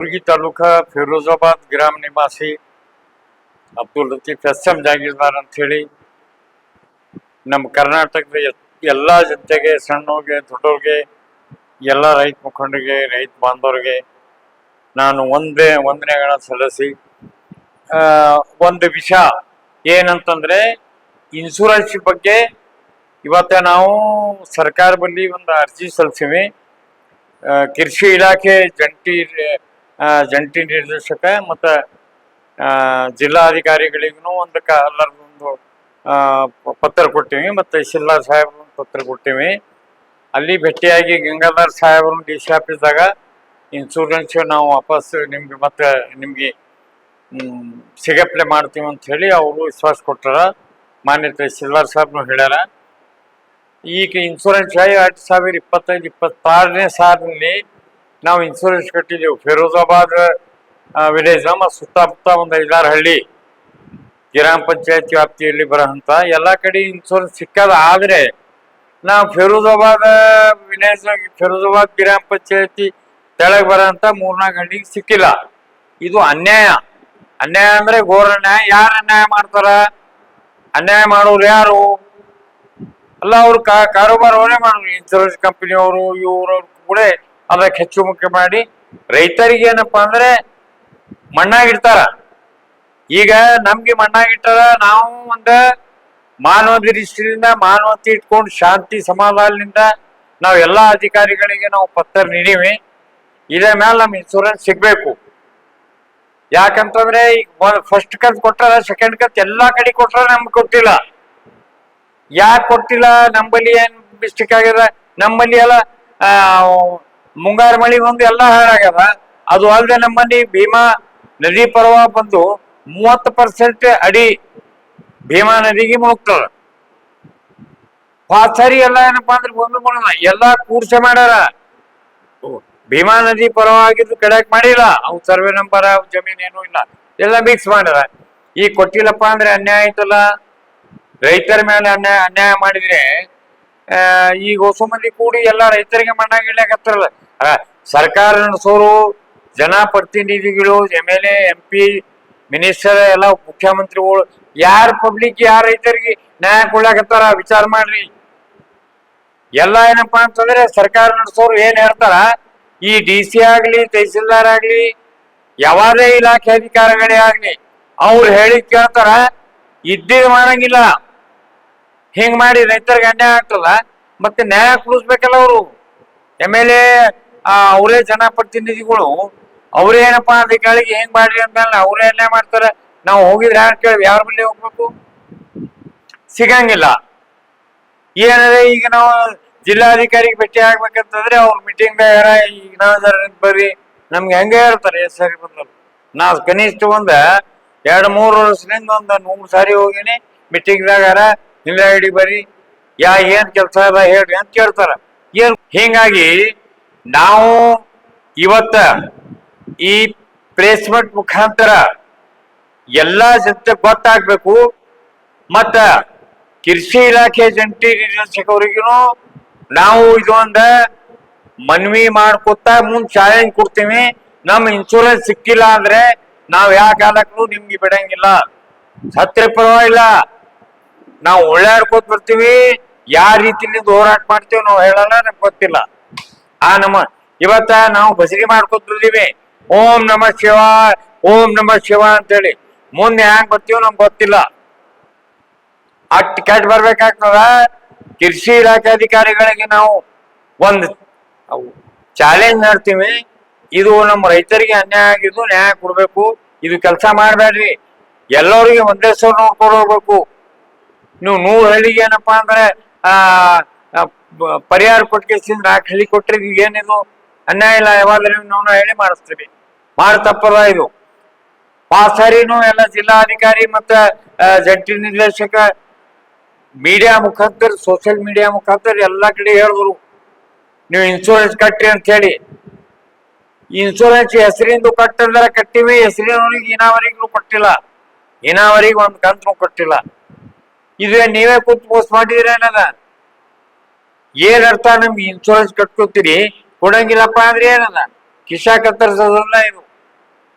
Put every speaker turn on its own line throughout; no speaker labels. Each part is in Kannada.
ಕಲಬುರಗಿ ತಾಲೂಕಾ ಫಿರೋಜಾಬಾದ್ ಗ್ರಾಮ ನಿವಾಸಿ ಅಬ್ದುಲ್ ಲತೀಫ್ ಎಸ್.ಎಂ. ಜಾಗೀರ್ದಾರ್ ಅಂತ ಹೇಳಿ ನಮ್ಮ ಕರ್ನಾಟಕದ ಎಲ್ಲ ಜನತೆಗೆ, ಸಣ್ಣವ್ರಿಗೆ ದೊಡ್ಡವ್ರಿಗೆ, ಎಲ್ಲ ರೈತ ಮುಖಂಡರಿಗೆ, ರೈತ ಬಾಂಧವರಿಗೆ ನಾನು ವಂದನೆಗಳನ್ನ ಸಲ್ಲಿಸಿ ಒಂದು ವಿಷಯ ಏನಂತಂದ್ರೆ ಇನ್ಶೂರೆನ್ಸ್ ಬಗ್ಗೆ ಇವತ್ತ ನಾವು ಸರ್ಕಾರ ಬಳಿ ಒಂದು ಅರ್ಜಿ ಸಲ್ಲಿಸಿವಿ. ಕೃಷಿ ಇಲಾಖೆ ಜಂಟಿ ನಿರ್ದೇಶಕ ಮತ್ತು ಜಿಲ್ಲಾಧಿಕಾರಿಗಳಿಗೂ ಎಲ್ಲರಿಗೊಂದು ಪತ್ರ ಕೊಟ್ಟಿವಿ ಮತ್ತು ತಹಶೀಲ್ದಾರ್ ಸಾಹೇಬ್ರು ಪತ್ರ ಕೊಟ್ಟಿವಿ. ಅಲ್ಲಿ ಭೇಟಿಯಾಗಿ ಗಂಗಾಧರ್ ಸಾಹೇಬ್ರು DC ಆಫೀಸ್ದಾಗ ಇನ್ಶೂರೆನ್ಸ್ ನಾವು ವಾಪಸ್ ನಿಮ್ಗೆ ಸಿಗಪ್ಲೆ ಮಾಡ್ತೀವಿ ಅಂತ ಹೇಳಿ ಅವರು ವಿಶ್ವಾಸ ಕೊಟ್ಟಾರ. ಮಾನ್ಯ ತಹಶೀಲ್ದಾರ್ ಸಾಹೇಬ್ನು ಹೇಳ್ಯಾರ. ಈಗ ಇನ್ಶೂರೆನ್ಸ್ 2025-26ನೇ ಸಾಲಿನಲ್ಲಿ ನಾವು ಇನ್ಶೂರೆನ್ಸ್ ಕಟ್ಟಿದ್ದೆವು. ಫಿರೋಜಾಬಾದ್ ವಿಲೇಜ್ ಮತ್ತು ಸುತ್ತಮುತ್ತ ಒಂದು 5-6 ಹಳ್ಳಿ ಗ್ರಾಮ ಪಂಚಾಯತಿ ವ್ಯಾಪ್ತಿಯಲ್ಲಿ ಬರೋಂಥ ಎಲ್ಲ ಕಡೆ ಇನ್ಶೂರೆನ್ಸ್ ಸಿಕ್ಕದ. ಆದರೆ ನಾವು ಫಿರೋಜಾಬಾದ್ ವಿಲೇಜ್, ಫಿರೋಜಾಬಾದ್ ಗ್ರಾಮ ಪಂಚಾಯತಿ ತೆಳಗೆ ಬರೋಂಥ 3-4 ಹಳ್ಳಿಗೆ ಸಿಕ್ಕಿಲ್ಲ. ಇದು ಅನ್ಯಾಯ. ಅನ್ಯಾಯ ಅಂದ್ರೆ ಘೋರ ಅನ್ಯಾಯ. ಯಾರು ಅನ್ಯಾಯ ಮಾಡ್ತಾರ? ಅನ್ಯಾಯ ಮಾಡೋರು ಯಾರು? ಅಲ್ಲ, ಅವ್ರು ಕಾರೋಬಾರ ಅವರೇ ಮಾಡೋರು. ಇನ್ಶೂರೆನ್ಸ್ ಕಂಪನಿಯವರು ಇವರು ಕೂಡ ಅದಕ್ಕೆ ಹೆಚ್ಚು ಮುಖ್ಯ ಮಾಡಿ ರೈತರಿಗೆ ಏನಪ್ಪಾ ಅಂದ್ರೆ ಮಣ್ಣಾಗಿಡ್ತಾರ. ಈಗ ನಮ್ಗೆ ಮಣ್ಣಾಗಿಟ್ಟಾರ. ನಾವು ಒಂದು ಮಾನವ ದೃಷ್ಟಿಯಿಂದ ಮಾನವತೆ ಇಟ್ಕೊಂಡು ಶಾಂತಿ ಸಮಾಧಾನದಿಂದ ನಾವು ಎಲ್ಲಾ ಅಧಿಕಾರಿಗಳಿಗೆ ನಾವು ಪತ್ರ ನೀಡೀವಿ. ಇದೇ ಮೇಲೆ ನಮ್ ಇನ್ಶೂರೆನ್ಸ್ ಸಿಗ್ಬೇಕು. ಯಾಕಂತಂದ್ರೆ ಈಗ ಫಸ್ಟ್ ಕಂತ್ ಕೊಟ್ಟಾರ, ಸೆಕೆಂಡ್ ಕಂತ್ ಎಲ್ಲಾ ಕಡೆ ಕೊಟ್ಟಾರ, ನಮ್ಗೆ ಕೊಟ್ಟಿಲ್ಲ. ಯಾಕೆ ಕೊಟ್ಟಿಲ್ಲ? ನಂಬಲ್ಲಿ ಏನ್ ಮಿಸ್ಟೇಕ್ ಆಗ್ಯದ? ನಂಬಲ್ಲಿ ಎಲ್ಲ ಮುಂಗಾರು ಮಳಿ ಬಂದು ಎಲ್ಲ ಹಾಳಾಗ್ಯದ. ಅದು ಅಲ್ಲದೆ ನಮ್ಮಲ್ಲಿ ಭೀಮಾ ನದಿ ಪ್ರವಾಹ ಬಂದು 30% ಅಡಿ ಭೀಮಾ ನದಿಗೆ ಮುಳುಗ್ತದ. ಸರಿ ಎಲ್ಲ ಏನಪ್ಪಾ ಅಂದ್ರೆ ಎಲ್ಲ ಕೂರ್ಸೆ ಮಾಡ್ಯಾರ. ಭೀಮಾ ನದಿ ಪ್ರವಾಹ ಆಗಿದ್ದು ಕಡೆಕ್ ಮಾಡಿಲ್ಲ. ಅವು ಸರ್ವೆ ನಂಬರ್ ಜಮೀನ್ ಏನೂ ಇಲ್ಲ, ಎಲ್ಲ ಮಿಕ್ಸ್ ಮಾಡ್ಯಾರ. ಈಗ ಕೊಟ್ಟಿಲ್ಲಪ್ಪ ಅಂದ್ರೆ ಅನ್ಯಾಯ ಆಯ್ತಲ್ಲ. ರೈತರ ಮೇಲೆ ಅನ್ಯಾಯ ಮಾಡಿದ್ರೆ ಈಗ ಹೊಸ ಮಂದಿ ಕೂಡಿ ಎಲ್ಲ ರೈತರಿಗೆ ಮಣ್ಣಾಗಿಡ್ಲಾಕತ್ತಾರಲ್ಲ. ಸರ್ಕಾರ ನಡೆಸೋರು, ಜನಪ್ರತಿನಿಧಿಗಳು, MLA, MP, ಮಿನಿಸ್ಟರ್, ಎಲ್ಲ ಮುಖ್ಯಮಂತ್ರಿಗಳು ಯಾರು ಪಬ್ಲಿಕ್, ಯಾರ ರೈತರಿಗೆ ನ್ಯಾಯ ಕೊಡ್ಲಾಕತ್ತಾರ? ವಿಚಾರ ಮಾಡ್ರಿ. ಎಲ್ಲ ಏನಪ್ಪಾ ಅಂತಂದ್ರೆ ಸರ್ಕಾರ ನಡೆಸೋರು ಏನ್ ಹೇಳ್ತಾರ, ಈ DC ಆಗ್ಲಿ, ತಹಸೀಲ್ದಾರ್ ಆಗ್ಲಿ, ಯಾವುದೇ ಇಲಾಖೆ ಅಧಿಕಾರಿಗಳೇ ಆಗ್ಲಿ, ಅವ್ರು ಹೇಳಿ ಕೇಳ್ತಾರ, ಇದ್ದಿದ್ ಮಾಡಂಗಿಲ್ಲ. ಹಿಂಗ್ ಮಾಡಿ ರೈತರಿಗೆ ಅನ್ಯಾಯ ಆಗ್ತದ. ಮತ್ತೆ ನ್ಯಾಯ ಕೊಡಿಸ್ಬೇಕಲ್ಲ ಅವರು. MLA ಅವರೇ ಜನಪ್ರತಿನಿಧಿಗಳು, ಅವ್ರೇನಪ್ಪಾ ಅಧಿಕಾರಿಗೆ ಹೆಂಗ್ ಮಾಡ್ರಿ ಅಂತ ಅವ್ರೇ ಅನ್ಯಾಯ ಮಾಡ್ತಾರ. ನಾವು ಹೋಗಿದ್ರೆ ಯಾರು ಕೇಳಿ, ಯಾರ ಬಳಿ ಹೋಗ್ಬೇಕು? ಸಿಗಂಗಿಲ್ಲ. ಏನಂದ್ರೆ ಈಗ ನಾವು ಜಿಲ್ಲಾಧಿಕಾರಿಗೆ ಭೇಟಿ ಆಗ್ಬೇಕಂತಂದ್ರೆ ಅವ್ರ ಮೀಟಿಂಗ್ ಈಗ ನಾವು ಬರ್ರಿ ನಮ್ಗೆ ಹೆಂಗೆ ಹೇಳ್ತಾರೆ. ಸರಿ ಬಂದರು ನಾವು ಕನಿಷ್ಠ 2-3 ವರ್ಷದಿಂದ 100 ಸಾರಿ ಹೋಗಿನಿ ಮೀಟಿಂಗ್ದಾಗ. ಇಲ್ಲ ಹಿಡಿ ಬರ್ರಿ, ಏನ್ ಕೆಲಸ ಅದ ಹೇಳ್ರಿ ಅಂತ ಕೇಳ್ತಾರ. ಏನ್ ಹಿಂಗಾಗಿ ನಾವು ಇವತ್ತ ಈ ಪ್ಲೇಸ್ಮೆಂಟ್ ಮುಖಾಂತರ ಎಲ್ಲಾ ಜನತೆ ಗೊತ್ತಾಗ್ಬೇಕು. ಮತ್ತ ಕೃಷಿ ಇಲಾಖೆ ಜಂಟಿ ನಿರ್ದೇಶಕರಿಗೂ ನಾವು ಇದೊಂದ ಮನವಿ ಮಾಡ್ಕೊತ ಮುಂದ್ ಚಾಲೆಂಜ್ ಕೊಡ್ತೀವಿ. ನಮ್ ಇನ್ಶೂರೆನ್ಸ್ ಸಿಕ್ಕಿಲ್ಲ ಅಂದ್ರೆ ನಾವ್ ಯಾವ ಕಾಲಕ್ಕೂ ನಿಮ್ಗೆ ಬಿಡಂಗಿಲ್ಲ. ಸತ್ರೆ ಪರವಾಗಿಲ್ಲ, ನಾವು ಒಳ್ಳೆಯಾಡ್ಕೋತ ಬರ್ತೀವಿ. ಯಾವ ರೀತಿಯಿಂದ ಹೋರಾಟ ಮಾಡ್ತೀವಿ ನಾವು ಹೇಳಲ್ಲ, ನಮ್ಗೆ ಗೊತ್ತಿಲ್ಲ. ನಮ್ಮ ಇವತ್ತ ನಾವು ಬಸರಿ ಮಾಡ್ಕೋತ ಬರ್ತೀವಿ, ಓಂ ನಮ ಶಿವ, ಓಂ ನಮ ಶಿವ ಅಂತೇಳಿ. ಮುಂದೆ ಹ್ಯಾಂಗ್ ಬರ್ತೀವೋ ನಮ್ಗೆ ಗೊತ್ತಿಲ್ಲ. ಅಟ್ ಕೆಟ್ಟ ಬರ್ಬೇಕಾಗ್ತದ. ಕೃಷಿ ಇಲಾಖೆ ಅಧಿಕಾರಿಗಳಿಗೆ ನಾವು ಒಂದು ಚಾಲೆಂಜ್ ಮಾಡ್ತೀವಿ. ಇದು ನಮ್ಮ ರೈತರಿಗೆ ಅನ್ಯಾಯ ಆಗಿದ್ದು ನ್ಯಾಯ ಕೊಡ್ಬೇಕು. ಇದು ಕೆಲಸ ಮಾಡ್ಬೇಡ್ರಿ. ಎಲ್ಲರಿಗೆ ಒಂದೇ ಸಲ ನೋಡ್ಕೊಂಡು ಹೋಗ್ಬೇಕು. ನೀವು 100 ಹಳ್ಳಿಗೆ ಏನಪ್ಪಾ ಅಂದ್ರೆ ಪರಿಹಾರ ಕೊಟ್ಟಿಗೆ 4 ಹಳ್ಳಿ ಕೊಟ್ರಿ, ಏನಿದು ಅನ್ಯಾಯ ಇಲ್ಲ. ಯಾವಾಗಲೂ ನಾವು ಹೇಳಿ ಮಾಡಿಸ್ತೀವಿ. ತಪ್ಪದ ಇದು. ಸಾರಿನೂ ಎಲ್ಲ ಜಿಲ್ಲಾಧಿಕಾರಿ ಮತ್ತ ಜಂಟಿ ನಿರ್ದೇಶಕ ಮೀಡಿಯಾ ಮುಖಾಂತರ, ಸೋಷಿಯಲ್ ಮೀಡಿಯಾ ಮುಖಾಂತರ ಎಲ್ಲಾ ಕಡೆ ಹೇಳಿದ್ರು, ನೀವು ಇನ್ಶೂರೆನ್ಸ್ ಕಟ್ಟಿ ಅಂತ ಹೇಳಿ. ಇನ್ಶೂರೆನ್ಸ್ ಹೆಸರಿಂದ ಕಟ್ಟಿದ್ರೆ ಕಟ್ಟಿವಿ, ಹೆಸರಿನವರಿಗೆ ಇನಾವರಿಗೂ ಕೊಟ್ಟಿಲ್ಲ. ಇನಾವರಿಗೆ ಒಂದು ಕಂತು ಕೊಟ್ಟಿಲ್ಲ. ಇದು ನೀವೇ ಕೂತ್ ಮೋಸ ಮಾಡಿದ್ರೆ ಏನದ? ಏನ್ ಅರ್ಥ? ನಮ್ಗೆ ಇನ್ಶೂರೆನ್ಸ್ ಕಟ್ಕೊತೀರಿ, ಕೊಡಂಗಿಲ್ಲಪ್ಪ ಅಂದ್ರೆ ಏನದ? ಕಿಶಾ ಕತ್ತರಿಸೋದಲ್ಲ ಇದು.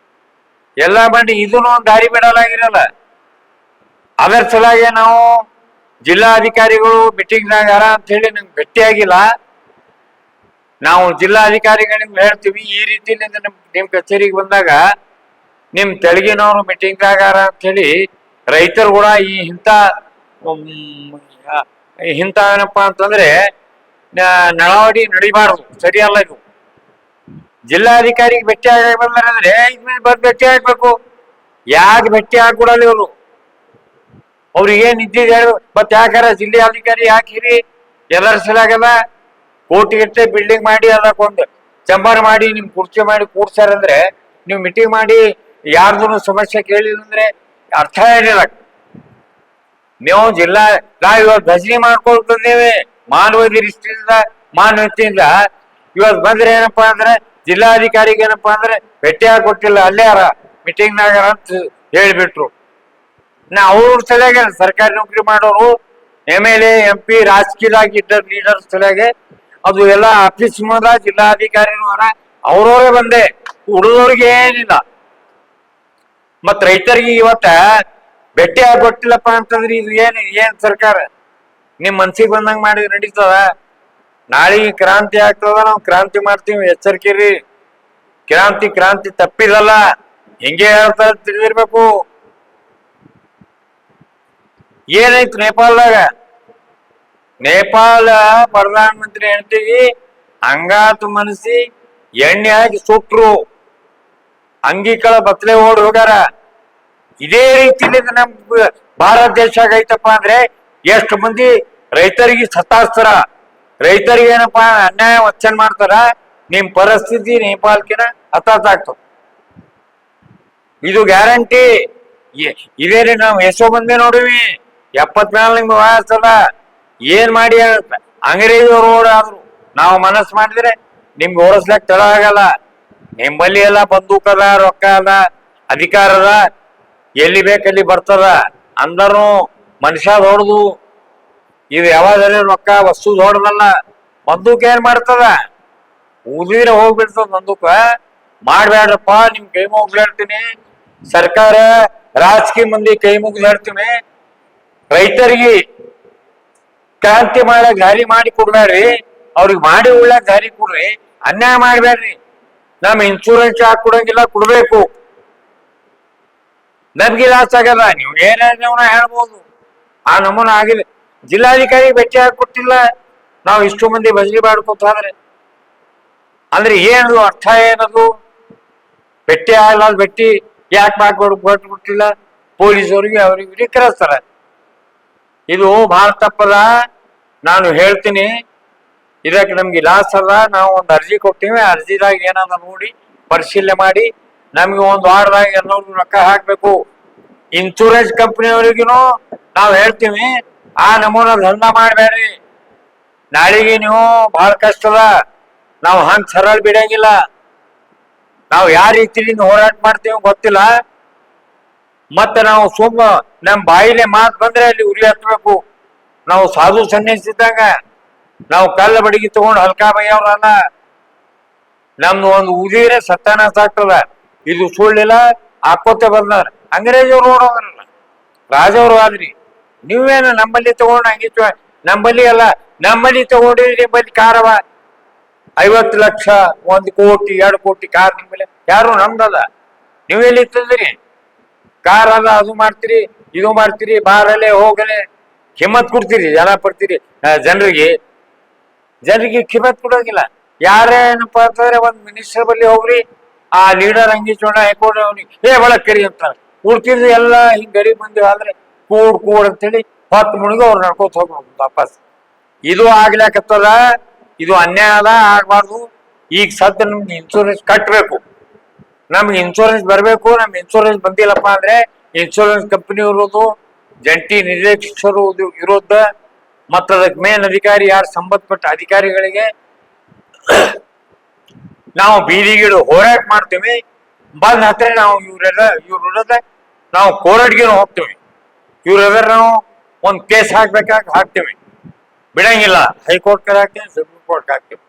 ಎಲ್ಲ ಮಾಡಿ ಇದನ್ನು ಒಂದು ದಾರಿ ಬಿಡಲಾಗಿರಲ್ಲ. ಅದರ ಸಲುವಾಗಿ ನಾವು ಜಿಲ್ಲಾಧಿಕಾರಿಗಳು ಮೀಟಿಂಗ್ನಾಗ ಅಂತ ಹೇಳಿ ನಂಗೆ ಭೇಟಿಯಾಗಿಲ್ಲ. ನಾವು ಜಿಲ್ಲಾಧಿಕಾರಿಗಳಿಗೆ ಹೇಳ್ತೀವಿ, ಈ ರೀತಿಯಿಂದ ನಿಮ್ ಕಚೇರಿಗೆ ಬಂದಾಗ ನಿಮ್ ತೆಲುಗಿನವರು ಮೀಟಿಂಗ್ನಾಗ ಅಂತ ಹೇಳಿ ರೈತರು ಕೂಡ ಇಂಥ ಏನಪ್ಪಾ ಅಂತಂದ್ರೆ ನಡವಳಿ ನಡಿಬಾರದು, ಸರಿಯಲ್ಲ ಇದು. ಜಿಲ್ಲಾಧಿಕಾರಿಗೆ ಭೇಟಿ ಆಗ ಬಂದ್ರೆ ಇದ್ಮೇಲೆ ಭೇಟಿ ಆಗ್ಬೇಕು. ಯಾಕೆ ಭೇಟಿ ಆಗ್ಬಿಡಲ್ಲ ಇವರು? ಅವ್ರಿಗೆ ಏನ್ ಇದ್ದಿದ್ದು ಹೇಳು. ಮತ್ ಯಾಕಾರ ಜಿಲ್ಲಾಧಿಕಾರಿ ಯಾಕಿರಿ? ಎಲ್ಲರ ಸಲಾಗದ ಕೋಟಿಗಟ್ಟಲೆ ಬಿಲ್ಡಿಂಗ್ ಮಾಡಿ ಅದಕ್ಕೊಂದು ಚಂಬರ್ ಮಾಡಿ ನಿಮ್ ಕುರ್ಚಿ ಮಾಡಿ ಕೂರ್ಸಾರಂದ್ರೆ, ನೀವು ಮೀಟಿಂಗ್ ಮಾಡಿ ಯಾರ್ದು ಸಮಸ್ಯೆ ಕೇಳಿಲ್ಲ ಅಂದ್ರೆ ಅರ್ಥ ಏನಿಲ್ಲ. ನೀವು ನಾವ್ ಇವತ್ತು ಭಜನೆ ಮಾಡ್ಕೊಳ್ತಂದೇವೆ ಮಾನವೀಯ ದೃಷ್ಟಿಯಿಂದ, ಮಾನವತೆಯಿಂದ. ಇವತ್ತು ಬಂದ್ರೆ ಏನಪ್ಪಾ ಅಂದ್ರೆ ಜಿಲ್ಲಾಧಿಕಾರಿಗೆ ಏನಪ್ಪಾ ಅಂದ್ರೆ ಭೇಟಿ ಕೊಟ್ಟಿಲ್ಲ, ಅಲ್ಲೇ ಮೀಟಿಂಗ್ನಾಗ ಅಂತ ಹೇಳ್ಬಿಟ್ರು. ಅವ್ರ ಸಲುವಾಗಿ ಸರ್ಕಾರಿ ನೌಕರಿ ಮಾಡೋರು, MLA MP ರಾಜಕೀಯದಾಗಿದ್ದ ಲೀಡರ್ ಸಲುವಾಗಿ ಅದು ಎಲ್ಲ ಆಫೀಸ್ ಮುಂದ ಜಿಲ್ಲಾಧಿಕಾರಿನೂ ಅವ್ರವರೇ ಬಂದೆ, ಉಳಿದವ್ರಿಗೆ ಏನಿಲ್ಲ. ಮತ್ ರೈತರಿಗೆ ಇವತ್ತ ಭೇಟಿ ಕೊಟ್ಟಿಲ್ಲಪ್ಪ ಅಂತಂದ್ರೆ ಇದು ಏನ್ ಸರ್ಕಾರ? ನಿಮ್ ಮನ್ಸಿಗೆ ಬಂದಂಗ ಮಾಡಿದ್ರೆ ನಡೀತದ? ನಾಳೆಗೆ ಕ್ರಾಂತಿ ಆಗ್ತದ, ನಾವು ಕ್ರಾಂತಿ ಮಾಡ್ತೀವಿ, ಎಚ್ಚರಿಕೆರಿ. ಕ್ರಾಂತಿ ತಪ್ಪಿದಲ್ಲ, ಹಿಂಗೆ ಹೇಳ್ತಾ ತಿಳಿದಿರ್ಬೇಕು. ಏನೈತಿ ನೇಪಾಳದಾಗ? ನೇಪಾಳ ಪ್ರಧಾನ ಮಂತ್ರಿ ಹೆಂಡತಿಗೆ ಹಂಗಾತು ಮನಸಿ ಎಣ್ಣೆ ಹಾಕಿ ಸುಟ್ರು, ಅಂಗಿಕಳ ಬತ್ಲೆ ಓಡಿ ಹೋಗ್ಯಾರ. ಇದೇ ರೀತಿಲಿ ನಮ್ ಭಾರತ ದೇಶ ಐತಪ್ಪ ಅಂದ್ರೆ ಎಷ್ಟು ಮಂದಿ ರೈತರಿಗೆ ಸತಾಸ್ತಾರ, ರೈತರಿಗೆ ಏನಪ್ಪಾ ಅನ್ಯಾಯ ವಚನ ಮಾಡ್ತಾರ. ನಿಮ್ ಪರಿಸ್ಥಿತಿ ನೇಪಾಳಕಿನ ಹತಾಗ್ತದ, ಇದು ಗ್ಯಾರಂಟಿ. ಇದೇರಿ ನಾವು ಎಷ್ಟೋ ಮಂದಿ ನೋಡಿವಿ, 74 ನಿಮ್ಗೆ ವಯಸ್ಸಲ್ಲ, ಏನ್ ಮಾಡಿ ಅಂಗ್ರೇಜರು ಓಡಾದ್ರು. ನಾವು ಮನಸ್ಸು ಮಾಡಿದ್ರೆ ನಿಮ್ಗೆ ಓಡಿಸ್ಲಕ್ ತಡ ಆಗಲ್ಲ. ನಿಮ್ಮಲ್ಲಿ ಎಲ್ಲ ಬಂದೂಕ್ ಅದ, ರೊಕ್ಕ ಅದ, ಅಧಿಕಾರ ಅದ, ಎಲ್ಲಿ ಬೇಕಲ್ಲಿ ಬರ್ತದ. ಅಂದರೂ ಮನುಷ್ಯ ಹೊಡ್ದು ಇದು ಯಾವಾಗಲೇ ರೊಕ್ಕ ವಸ್ತು ಹೊಡ್ದಲ್ಲ. ಬಂದೂಕ್ ಏನ್ ಮಾಡ್ತದ? ಊದಿದ್ರೆ ಹೋಗ್ಬಿಡ್ತದ ಬಂದೂಕ. ಮಾಡ್ಬೇಡ್ರಪ್ಪ, ನಿಮ್ ಕೈ ಮುಗ್ದು ಹೇಳ್ತೀನಿ. ಸರ್ಕಾರ ರಾಜಕೀಯ ಮಂದಿ ಕೈ ಮುಗ್ದು ಹೇಳ್ತೀನಿ. ರೈತರಿಗೆ ಕ್ರಾಂತಿ ಮಾಡಕ್ ದಾರಿ ಮಾಡಿ ಕೊಡ್ಬೇಡ್ರಿ, ಅವ್ರಿಗೆ ಮಾಡಿ ಉಳ್ಳಕ್ ದಾರಿ ಕೊಡ್ರಿ, ಅನ್ಯಾಯ ಮಾಡ್ಬೇಡ್ರಿ. ನಮ್ ಇನ್ಶೂರೆನ್ಸ್ ಹಾಕಿ ಕೊಡಂಗಿಲ್ಲ, ಕೊಡ್ಬೇಕು. ನಮ್ಗೆ ಲಾಸ್ ಆಗಲ್ಲ. ನೀವು ಏನೇನವನ ಹೇಳ್ಬೋದು, ಆ ನಮೂನ ಆಗಿದೆ. ಜಿಲ್ಲಾಧಿಕಾರಿ ಭೇಟಿ ಕೊಟ್ಟಿಲ್ಲ, ನಾವು ಇಷ್ಟು ಮಂದಿ ಬಜರಿ ಮಾಡ್ಕೊತಾದ್ರೆ ಅಂದ್ರೆ ಏನದು ಅರ್ಥ? ಏನದು ಭೇಟಿ ಆಗಲ್ಲ, ಭೇಟಿ ಯಾಕೆ ಕೊಟ್ಟಿಲ್ಲ? ಪೊಲೀಸವ್ರಿಗೆ ಅವ್ರಿಗೆ ಕರೆಸ್ತಾರ. ಇದು ಬಹಳ ತಪ್ಪದ. ನಾನು ಹೇಳ್ತೀನಿ, ಇದಕ್ಕೆ ನಮ್ಗೆ ಲಾಸ್ ಅಲ್ಲ. ನಾವು ಒಂದು ಅರ್ಜಿ ಕೊಟ್ಟಿವಿ, ಅರ್ಜಿದಾಗ ಏನಾದ ನೋಡಿ ಪರಿಶೀಲನೆ ಮಾಡಿ ನಮ್ಗೆ ಒಂದು ವಾರದಾಗ ಎಲ್ಲರೂ ರೊಕ್ಕ ಹಾಕ್ಬೇಕು. ಇನ್ಶೂರೆನ್ಸ್ ಕಂಪನಿಯವರಿಗೂ ನಾವು ಹೇಳ್ತೀವಿ, ಆ ನಮೂನ ದಂಧ ಮಾಡ್ಬೇಡ್ರಿ. ನಾಳೆಗೆ ನೀವು ಬಹಳ ಕಷ್ಟದ. ನಾವು ಹಂಗ್ ಸರಳ ಬಿಡಂಗಿಲ್ಲ. ನಾವು ಯಾವ ರೀತಿಯಿಂದ ಹೋರಾಟ ಮಾಡ್ತೀವಿ ಗೊತ್ತಿಲ್ಲ. ಮತ್ತೆ ನಾವು ನಮ್ ಬಾಯಿಲೆ ಮಾತು ಬಂದ್ರೆ ಅಲ್ಲಿ ಉರಿ ಹತ್ಬೇಕು. ನಾವು ಸಾಧು ಸನ್ಯಾಸಿದ್ದಾಗ ನಾವು ಕಲ್ಲ ಬಡಿಗೆ ತಗೊಂಡು ಹಲ್ಕಾ ಬೈಯವ್ರಲ್ಲ. ನಮ್ದು ಒಂದು ಉದಿದ್ರೆ ಸತ್ಯಾನಾಶ ಆಗ್ತದ. ಇದು ಸುಳ್ಳಿಲ್ಲ, ಹಾಕೋತೆ ಬಂದಾರ. ಅಂಗ್ರೇಜವ್ರು ಓಡೋದ್ರಲ್ಲ, ರಾಜವ್ರು ಆದ್ರಿ. ನೀವೇನು ನಮ್ಮಲ್ಲಿ ತಗೊಂಡು ಹಂಗಿತ್ತು? ನಮ್ಮಲ್ಲಿ ಅಲ್ಲ, ನಮ್ಮಲ್ಲಿ ತಗೊಂಡಿರಿ. ನಿಮ್ಮಲ್ಲಿ ಕಾರವ 50 ಲಕ್ಷ, 1 ಕೋಟಿ, 2 ಕೋಟಿ ಕಾರ್ ನಿಮ್ಮಲ್ಲಿ ಯಾರು ನಮ್ದಲ್ಲ. ನೀವೆಲ್ಲಿ ಇತ್ತದ್ರಿ? ಕಾರ್ ಅದ, ಅದು ಮಾಡ್ತೀರಿ, ಇದು ಮಾಡ್ತೀರಿ, ಬಾರಲೆ ಹೋಗಲೆ ಕಿಮ್ಮತ್ ಕೊಡ್ತೀರಿ, ಜನ ಪಡ್ತೀರಿ. ಜನರಿಗೆ ಕಿಮ್ಮತ್ ಕೊಡೋಗಿಲ್ಲ. ಯಾರೇನಪ್ಪ ಅಂತಂದ್ರೆ ಒಂದ್ ಮಿನಿಸ್ಟರ್ ಬಲ್ಲಿ ಹೋಗ್ರಿ, ಆ ಲೀಡರ್ ಹಂಗಿ ಚೋಣ ಹಾಕೊಂಡು ಅವ್ನಿಗೆ ಬಳಕರಿ ಅಂತಾರೆ. ಉಳ್ತಿದ್ರು ಎಲ್ಲ ಹಿಂಗ್ ಗರೀಬ್ ಮಂದಿ ಆದ್ರೆ ಕೂಡ್ ಅಂತೇಳಿ 10 ಮುಣಿಗೆ ಅವ್ರು ನಡ್ಕೋತ ಹೋಗ್ಬೇಕು ವಾಪಸ್. ಇದು ಆಗ್ಲಾಕತ್ತದ, ಇದು ಅನ್ಯಾಯ ಅದ, ಆಗ್ಬಾರ್ದು. ಈಗ ಸದ್ಯ ನಮ್ಗೆ ಇನ್ಶೂರೆನ್ಸ್ ಕಟ್ಟಬೇಕು, ನಮ್ಗೆ ಇನ್ಶೂರೆನ್ಸ್ ಬರ್ಬೇಕು. ನಮ್ಗೆ ಇನ್ಶೂರೆನ್ಸ್ ಬಂದಿಲ್ಲಪ್ಪ ಅಂದ್ರೆ ಇನ್ಶೂರೆನ್ಸ್ ಕಂಪನಿ ಇರೋದು, ಜಂಟಿ ನಿರ್ದೇಶಕರು ವಿರುದ್ಧ ಮತ್ತು ಅದಕ್ಕೆ ಮೇನ್ ಅಧಿಕಾರಿ ಯಾರು ಸಂಬಂಧಪಟ್ಟ ಅಧಿಕಾರಿಗಳಿಗೆ ನಾವು ಬೀದಿಗಿಡು ಹೋರಾಟ ಮಾಡ್ತೀವಿ. ಬಂದ್ ಹತ್ರ ನಾವು ಇವ್ರ ನಾವು ಕೋರ್ಟ್ಗೆ ಹೋಗ್ತೀವಿ. ಇವ್ರ ನಾವು ಒಂದ್ ಕೇಸ್ ಹಾಕ್ತೀವಿ, ಬಿಡಂಗಿಲ್ಲ. ಹೈಕೋರ್ಟ್ ಹಾಕ್ತೀವಿ, ಸುಪ್ರೀಂ ಕೋರ್ಟ್ ಹಾಕ್ತೀವಿ.